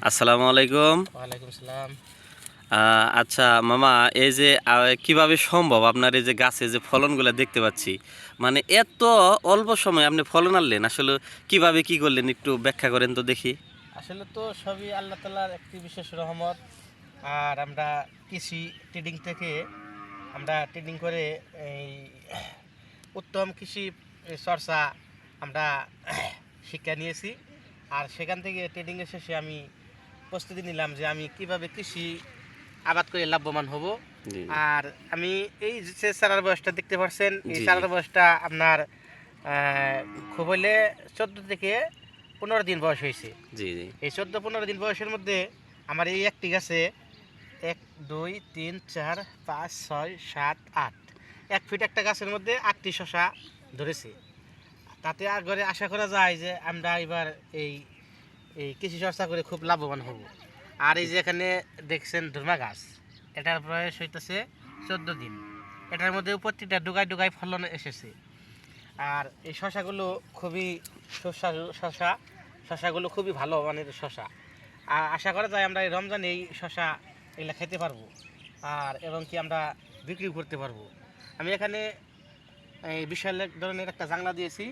আসসালামু আলাইকুম। ওয়ালাইকুম সালাম। আচ্ছা মামা, এই যে কিভাবে সম্ভব আপনার এই যে গাছে যে ফলনগুলো দেখতে পাচ্ছি, মানে এত অল্প সময়ে আপনি ফলন আনলেন, আসলে কিভাবে কি করলেন একটু ব্যাখ্যা করেন তো দেখি। আসলে তো সবই আল্লাহ তাআলার একটি বিশেষ রহমত। আর আমরা কৃষি ট্রেডিং থেকে আমরা ট্রেডিং করে এই উত্তম কৃষি চর্চা আমরা শিক্ষা নিয়েছি। আর সেখান থেকে ট্রেডিংয়ের শেষে আমি প্রস্তুতি নিলাম যে আমি কিভাবে কৃষি আবাদ করে লাভবান হব। জি আর আমি এই যে চারার বয়সটা দেখতে পাচ্ছেন, এই জি জি চারার বয়সটা আপনার খুব হলে 14 থেকে 15 দিন বয়স হয়েছে। জি জি এই 14-15 দিন বয়সের মধ্যে আমার এই একটি গাছে 1 2 3 4 5 6 7 8 1 ফিট একটা গাছের মধ্যে 8টি শশা ধরেছে। তাতে আগরে আশা করা যায় যে আমরা এবার এই এই কৃষি চর্চা করে খুব লাভবান হব। আর এই যে এখানে দেখছেন ধর্মা গাছ, এটার বয়স হইতেছে 14 দিন। এটার মধ্যে প্রতিটা ডুগায় ডুগায় ফলন এসেছে। আর এই শশাগুলো খুবই সুস্বাদু শশা, শশাগুলো খুবই ভালো মানের শশা। আর আশা করা যায় আমরা এই রমজানে এই শশা এগুলো খেতে পারবো, আর এবং কি আমরা বিক্রি করতে পারবো। আমি এখানে এই বিশাল এক ধরনের একটা জাংলা দিয়েছি।